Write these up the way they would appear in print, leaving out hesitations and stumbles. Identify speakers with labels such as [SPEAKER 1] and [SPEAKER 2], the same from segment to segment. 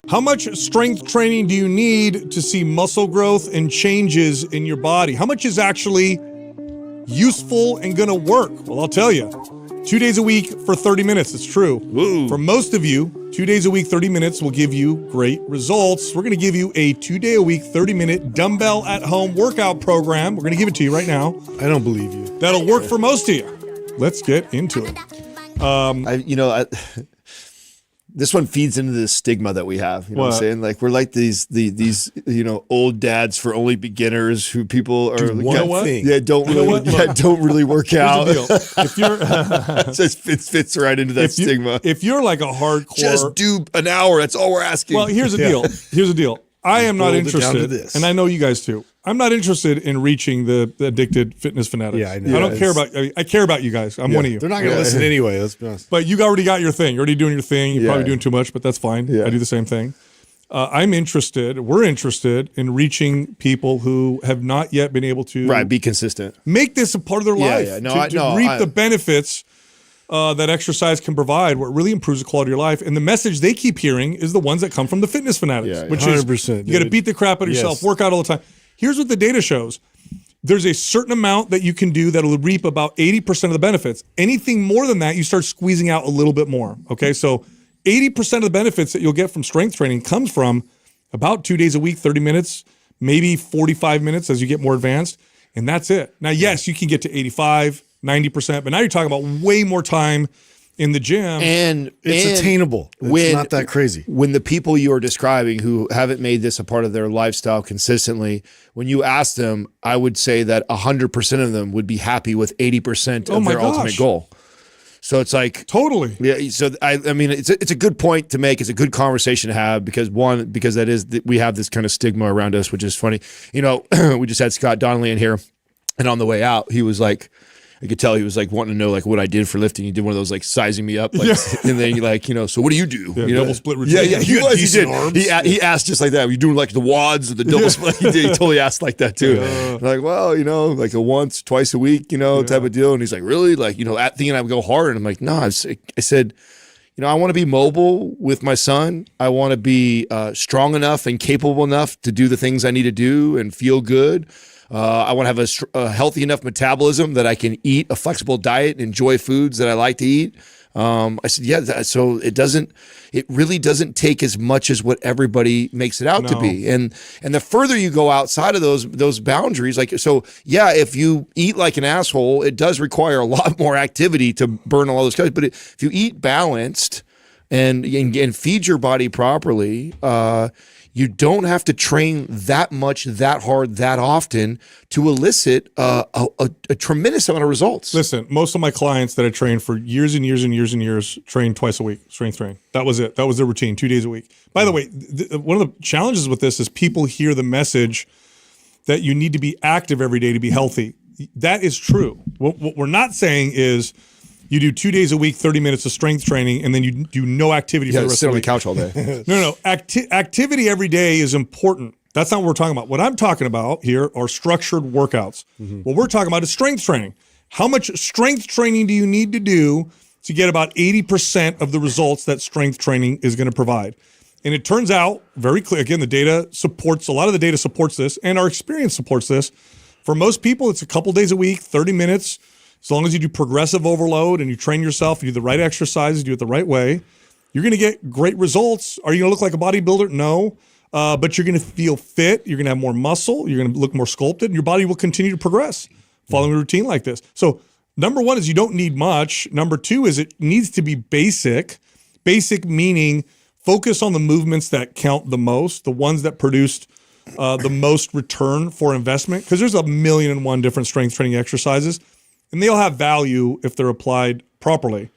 [SPEAKER 1] How much strength training do you need to see muscle growth and changes in your body? How much is actually useful and going to work? Well, I'll tell you. 2 days a week for 30 minutes. It's true.
[SPEAKER 2] Ooh.
[SPEAKER 1] For most of you, 2 days a week, 30 minutes will give you great results. We're going to give you a 2 day a week, 30-minute dumbbell at home workout program. We're going to give it to you right now.
[SPEAKER 3] I don't believe you.
[SPEAKER 1] That'll work for most of you. Let's get into it.
[SPEAKER 2] This one feeds into the stigma that we have. You know what I'm saying? Like we're like these old dads for only beginners who people are don't really work out.
[SPEAKER 1] If you're
[SPEAKER 2] so it fits right into that stigma.
[SPEAKER 1] If you're like a hardcore,
[SPEAKER 2] just do an hour. That's all we're asking.
[SPEAKER 1] Well, here's the deal. Here's the deal. I am not interested, and I know you guys too. I'm not interested in reaching the addicted fitness fanatics.
[SPEAKER 3] Yeah, I know.
[SPEAKER 1] I don't care about. I care about you guys. I'm one of you.
[SPEAKER 3] They're not going to listen anyway. Let's be honest.
[SPEAKER 1] But you already got your thing. You're already doing your thing. You're probably doing too much, but that's fine. I do the same thing. I'm interested. We're interested in reaching people who have not yet been able to
[SPEAKER 2] be consistent.
[SPEAKER 1] Make this a part of their life. To reap the benefits that exercise can provide, where it really improves the quality of your life. And the message they keep hearing is the ones that come from the fitness fanatics, which
[SPEAKER 3] 100%,
[SPEAKER 1] is you got to beat the crap out of yourself, work out all the time. Here's what the data shows. There's a certain amount that you can do that will reap about 80% of the benefits. Anything more than that, you start squeezing out a little bit more. Okay, so 80% of the benefits that you'll get from strength training comes from about 2 days a week, 30 minutes, maybe 45 minutes as you get more advanced, and that's it. Now, yes, you can get to 85, 90%, but now you're talking about way more time in the gym.
[SPEAKER 2] And
[SPEAKER 3] it's attainable. It's not that crazy.
[SPEAKER 2] When the people you are describing who haven't made this a part of their lifestyle consistently, when you ask them, I would say that 100% of them would be happy with 80% of their ultimate goal. So it's like
[SPEAKER 1] totally.
[SPEAKER 2] Yeah. So I mean, it's a good point to make. It's a good conversation to have because we have this kind of stigma around us, which is funny. You know, we just had Scott Donnelly in here, and on the way out, he was like, I could tell he was like wanting to know like what I did for lifting. He did one of those like sizing me up, like, and then so what do you do?
[SPEAKER 1] Double split routine.
[SPEAKER 2] Yeah, he did. He asked just like that. Are you doing like the WODs or the double split? He totally asked like that too. Like, well, like a once, twice a week, type of deal. And he's like, really? Like, thinking I would go hard. And I'm like, no. I said, I want to be mobile with my son. I want to be strong enough and capable enough to do the things I need to do and feel good. I want to have a healthy enough metabolism that I can eat a flexible diet and enjoy foods that I like to eat. I said, so it really doesn't take as much as what everybody makes it out to be. And the further you go outside of those boundaries, if you eat like an asshole, it does require a lot more activity to burn all those calories. But if you eat balanced and feed your body properly, you don't have to train that much, that hard, that often to elicit a tremendous amount of results.
[SPEAKER 1] Listen, most of my clients that I trained for years and years and years and years trained twice a week, strength training. That was it. That was their routine, 2 days a week. By the way, one of the challenges with this is people hear the message that you need to be active every day to be healthy. That is true. What we're not saying is you do 2 days a week, 30 minutes of strength training, and then you do no activity for the rest of the week.
[SPEAKER 2] Sit on the couch all day.
[SPEAKER 1] No. Activity every day is important. That's not what we're talking about. What I'm talking about here are structured workouts. What we're talking about is strength training. How much strength training do you need to do to get about 80% of the results that strength training is going to provide? And it turns out very clear, again, a lot of the data supports this, and our experience supports this. For most people, it's a couple days a week, 30 minutes. As long as you do progressive overload and you train yourself, you do the right exercises, do it the right way, you're going to get great results. Are you going to look like a bodybuilder? No. But you're going to feel fit. You're going to have more muscle. You're going to look more sculpted. And your body will continue to progress following a routine like this. So number one is you don't need much. Number two is it needs to be basic. Basic meaning focus on the movements that count the most, the ones that produced the most return for investment. Because there's 1,000,001 different strength training exercises. And they'll have value if they're applied properly,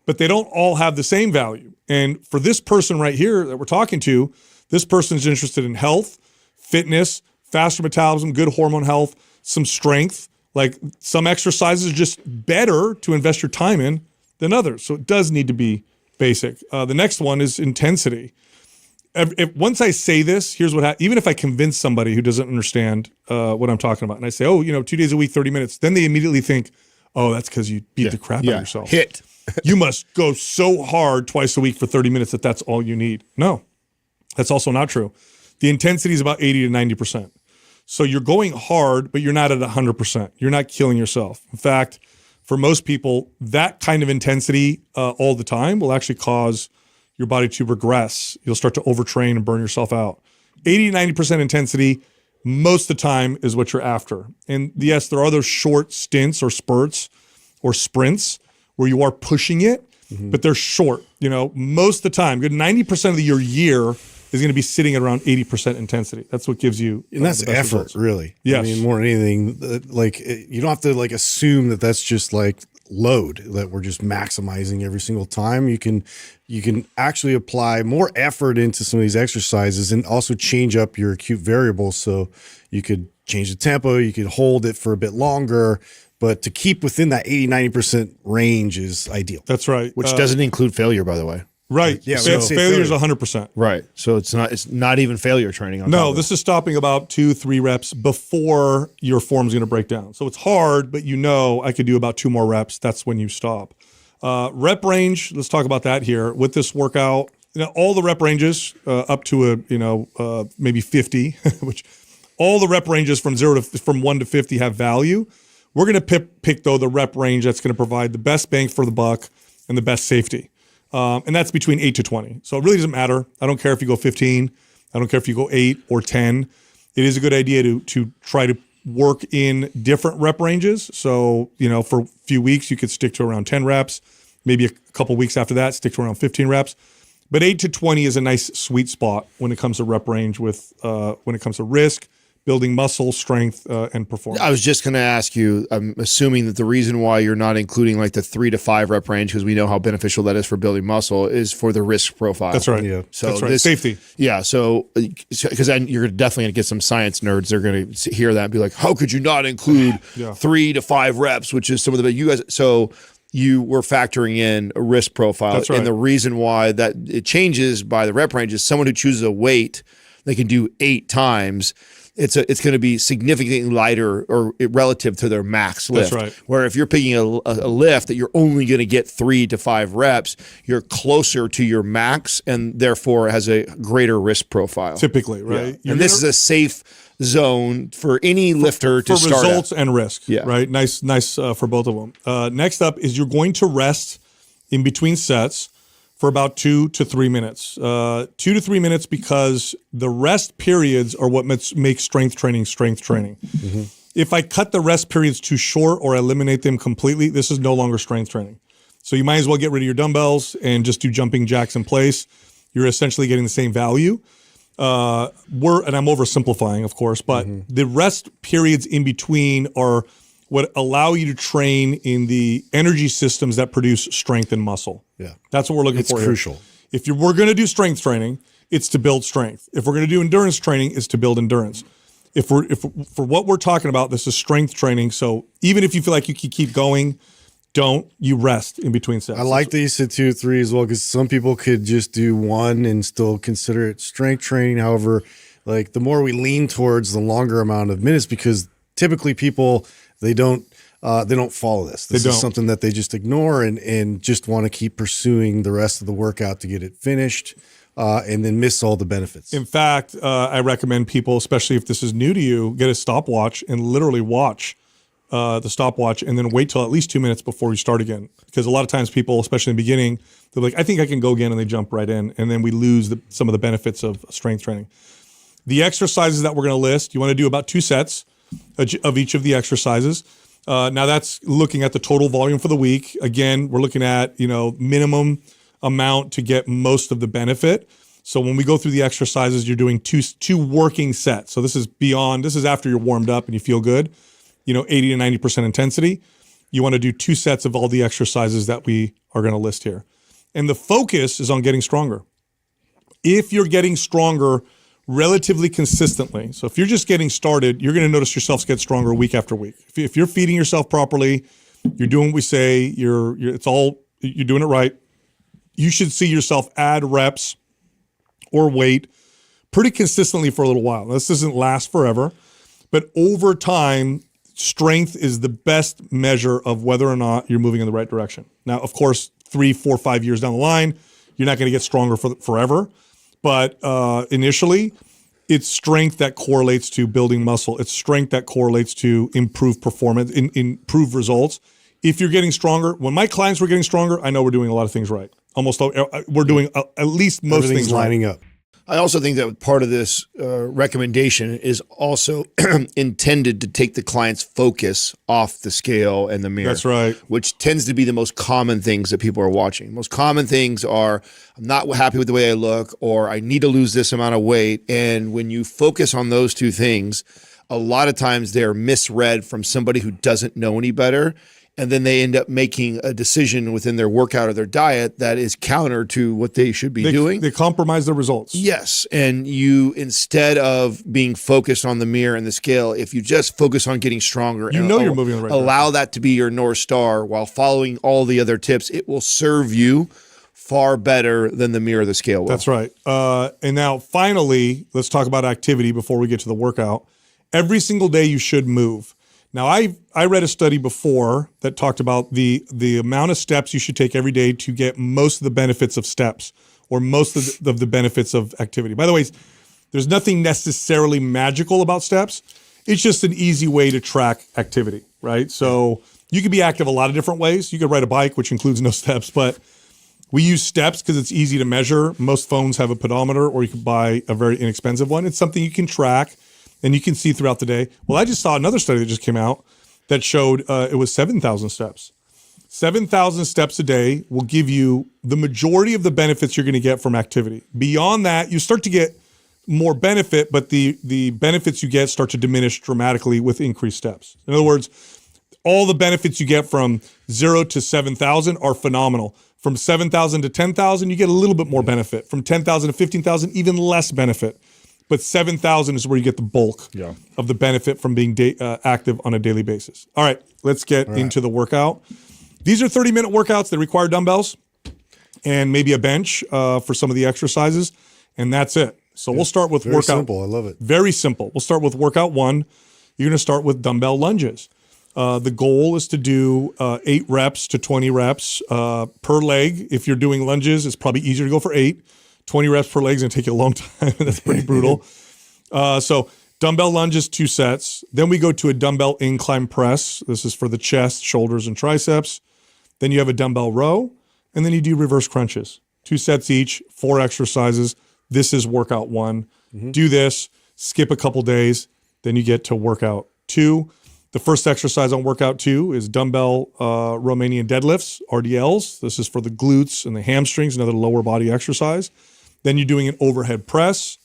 [SPEAKER 1] but they don't all have the same value. And for this person right here that we're talking to, this person is interested in health, fitness, faster metabolism, good hormone health, some strength. Like some exercises are just better to invest your time in than others. So it does need to be basic. The next one is intensity. Once I say this, here's what happens. Even if I convince somebody who doesn't understand what I'm talking about, and I say, 2 days a week, 30 minutes, then they immediately think, oh, that's because you beat the crap out of yourself. You must go so hard twice a week for 30 minutes that's all you need. No. That's also not true. The intensity is about 80 to 90%. So you're going hard, but you're not at 100%. You're not killing yourself. In fact, for most people, that kind of intensity all the time will actually cause your body to regress. You'll start to overtrain and burn yourself out. 80 to 90% intensity most of the time is what you're after. And yes, there are those short stints or spurts or sprints where you are pushing it, but they're short. Most of the time, good 90% of your year is going to be sitting at around 80% intensity. That's what gives you
[SPEAKER 3] and that's
[SPEAKER 1] the best
[SPEAKER 3] effort,
[SPEAKER 1] results.
[SPEAKER 3] really.
[SPEAKER 1] Yes.
[SPEAKER 3] I mean, more than anything, you don't have to assume that that's just load, that we're just maximizing every single time. You can actually apply more effort into some of these exercises and also change up your acute variables. So you could change the tempo, you could hold it for a bit longer, but to keep within that 80-90% range is ideal.
[SPEAKER 1] That's right.
[SPEAKER 2] Which doesn't include failure, by the way.
[SPEAKER 1] Right.
[SPEAKER 3] Yeah,
[SPEAKER 1] failure is 100%.
[SPEAKER 2] Right. So it's not even failure training.
[SPEAKER 1] No, this is stopping about 2-3 reps before your form's going to break down. So it's hard, but I could do about 2 more reps. That's when you stop. Rep range. Let's talk about that here with this workout. All the rep ranges up to maybe 50, which all the rep ranges from 1 to 50 have value. We're going to pick though the rep range that's going to provide the best bang for the buck and the best safety. And that's between 8 to 20. So it really doesn't matter. I don't care if you go 15. I don't care if you go 8 or 10. It is a good idea to try to work in different rep ranges. So, for a few weeks, you could stick to around 10 reps. Maybe a couple weeks after that, stick to around 15 reps. But 8 to 20 is a nice sweet spot when it comes to rep range when it comes to risk, building muscle strength, and performance.
[SPEAKER 2] I was just going to ask you, I'm assuming that the reason why you're not including the 3 to 5 rep range, because we know how beneficial that is for building muscle, is for the risk profile.
[SPEAKER 1] That's right.
[SPEAKER 3] Yeah.
[SPEAKER 2] So
[SPEAKER 1] that's right. Safety.
[SPEAKER 2] Yeah. So, because then you're definitely going to get some science nerds. They're going to hear that and be like, how could you not include 3 to 5 reps, which is some of the, you guys, so you were factoring in a risk profile.
[SPEAKER 1] That's right.
[SPEAKER 2] And the reason why that it changes by the rep range is someone who chooses a weight, they can do 8 times. It's going to be significantly lighter or relative to their max lift.
[SPEAKER 1] That's right.
[SPEAKER 2] Where if you're picking a lift that you're only going to get 3 to 5 reps, you're closer to your max and therefore has a greater risk profile.
[SPEAKER 1] Typically, right?
[SPEAKER 2] Yeah. And this is a safe zone for any lifter to start
[SPEAKER 1] for results
[SPEAKER 2] at.
[SPEAKER 1] and risk. Yeah. Right. Nice for both of them. Next up is you're going to rest in between sets for about 2 to 3 minutes. 2 to 3 minutes because the rest periods are what makes strength training. Mm-hmm. If I cut the rest periods too short or eliminate them completely, this is no longer strength training. So you might as well get rid of your dumbbells and just do jumping jacks in place. You're essentially getting the same value. And I'm oversimplifying, of course, but the rest periods in between are what allow you to train in the energy systems that produce strength and muscle. Yeah, that's what we're looking for.
[SPEAKER 3] It's crucial.
[SPEAKER 1] If we're going to do strength training, it's to build strength. If we're going to do endurance training, it's to build endurance. If for what we're talking about, this is strength training. So even if you feel like you can keep going, you rest in between sets.
[SPEAKER 3] I like that you said 2 to 3 as well, because some people could just do 1 and still consider it strength training. However, the more we lean towards the longer amount of minutes, because typically people they don't follow this. This is something that they just ignore and just want to keep pursuing the rest of the workout to get it finished, and then miss all the benefits.
[SPEAKER 1] In fact, I recommend people, especially if this is new to you, get a stopwatch and literally watch the stopwatch and then wait till at least 2 minutes before you start again. Because a lot of times people, especially in the beginning, they're like, I think I can go again, and they jump right in. And then we lose some of the benefits of strength training. The exercises that we're going to list, you want to do about 2 sets of each of the exercises. Now that's looking at the total volume for the week. Again, we're looking at, minimum amount to get most of the benefit. So when we go through the exercises, you're doing two working sets. So this is after you're warmed up and you feel good, 80 to 90% intensity. You want to do 2 sets of all the exercises that we are going to list here. And the focus is on getting stronger. If you're getting stronger relatively consistently, so if you're just getting started, you're going to notice yourself get stronger week after week. If you're feeding yourself properly, you're doing what we say, you're doing it right, you should see yourself add reps or weight pretty consistently for a little while. This doesn't last forever, but over time, strength is the best measure of whether or not you're moving in the right direction. Now, of course, 3, 4, 5 years down the line, you're not going to get stronger forever. But initially, it's strength that correlates to building muscle. It's strength that correlates to improved performance, improved results. If you're getting stronger, when my clients were getting stronger, I know we're doing a lot of things right. We're doing at least most things
[SPEAKER 3] lining
[SPEAKER 1] right.
[SPEAKER 3] up.
[SPEAKER 2] I also think that part of this recommendation is also intended to take the client's focus off the scale and the mirror.
[SPEAKER 1] That's right.
[SPEAKER 2] Which tends to be the most common things that people are watching. Most common things are, I'm not happy with the way I look, or I need to lose this amount of weight. And when you focus on those two things, a lot of times they're misread from somebody who doesn't know any better. And then they end up making a decision within their workout or their diet that is counter to what they should be doing.
[SPEAKER 1] They compromise the results.
[SPEAKER 2] Yes. And you, instead of being focused on the mirror and the scale, if you just focus on getting stronger,
[SPEAKER 1] you know you're moving in the right direction.
[SPEAKER 2] Allow that to be your North Star while following all the other tips, it will serve you far better than the mirror or the scale will.
[SPEAKER 1] That's right. And now finally, let's talk about activity before we get to the workout. Every single day you should move. Now, I read a study before that talked about the amount of steps you should take every day to get most of the benefits of steps, or most of the benefits of activity. By the way, there's nothing necessarily magical about steps. It's just an easy way to track activity, right? So you could be active a lot of different ways. You could ride a bike, which includes no steps, but we use steps because it's easy to measure. Most phones have a pedometer, or you could buy a very inexpensive one. It's something you can track and you can see throughout the day. Well, I just saw another study that just came out that showed it was 7,000 steps. 7,000 steps a day will give you the majority of the benefits you're going to get from activity. Beyond that, you start to get more benefit, but the benefits you get start to diminish dramatically with increased steps. In other words, all the benefits you get from 0 to 7,000 are phenomenal. From 7,000 to 10,000, you get a little bit more benefit. From 10,000 to 15,000, even less benefit. But 7,000 is where you get the bulk of the benefit from being active on a daily basis. All right, let's get into the workout. These are 30-minute workouts that require dumbbells and maybe a bench for some of the exercises, and that's it. So we'll start with workout.
[SPEAKER 3] Very simple. I love it.
[SPEAKER 1] Very simple. We'll start with workout 1. You're going to start with dumbbell lunges. The goal is to do 8 reps to 20 reps per leg. If you're doing lunges, it's probably easier to go for 8. 20 reps per leg is going to take you a long time. That's pretty brutal. So dumbbell lunges, 2 sets. Then we go to a dumbbell incline press. This is for the chest, shoulders, and triceps. Then you have a dumbbell row, and then you do reverse crunches. 2 sets each, 4 exercises. This is workout 1. Do this, skip a couple days, then you get to workout 2. The first exercise on workout 2 is dumbbell Romanian deadlifts, RDLs. This is for the glutes and the hamstrings, another lower body exercise. Then you're doing an overhead press.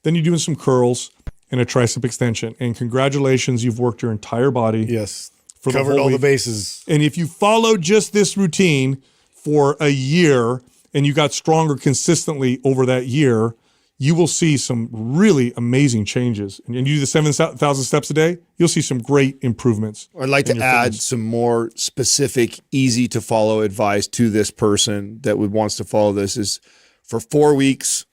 [SPEAKER 1] Then you're doing some curls and a tricep extension. And congratulations, you've worked your entire body.
[SPEAKER 3] Yes.
[SPEAKER 1] For
[SPEAKER 3] Covered all the bases.
[SPEAKER 1] And if you follow just this routine for a year and you got stronger consistently over that year, you will see some really amazing changes. And you do the 7,000 steps a day, you'll see some great improvements.
[SPEAKER 2] I'd like to add some more specific, easy to follow advice to this person that wants to follow this is for 4 weeks,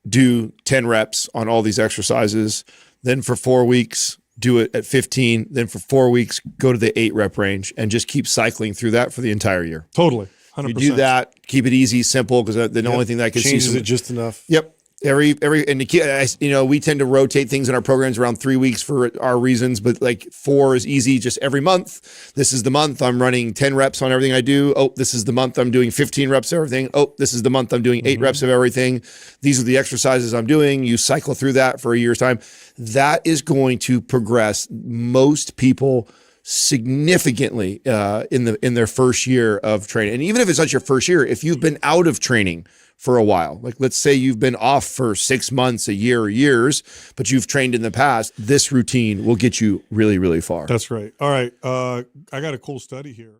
[SPEAKER 2] do 10 reps on all these exercises. Then for 4 weeks, do it at 15. Then for 4 weeks, go to the 8 rep range and just keep cycling through that for the entire year.
[SPEAKER 1] Totally. 100%.
[SPEAKER 2] You do that, keep it easy, simple, because the only thing that I can see
[SPEAKER 3] changes it just enough.
[SPEAKER 2] Yep. We tend to rotate things in our programs around 3 weeks for our reasons, but like 4 is easy just every month. This is the month I'm running 10 reps on everything I do. Oh, this is the month I'm doing 15 reps of everything. Oh, this is the month I'm doing 8 reps of everything. These are the exercises I'm doing. You cycle through that for a year's time. That is going to progress most people significantly in their first year of training. And even if it's not your first year, if you've been out of training for a while, like let's say you've been off for 6 months, a year, or years, but you've trained in the past, this routine will get you really, really far.
[SPEAKER 1] That's right. All right. I got a cool study here.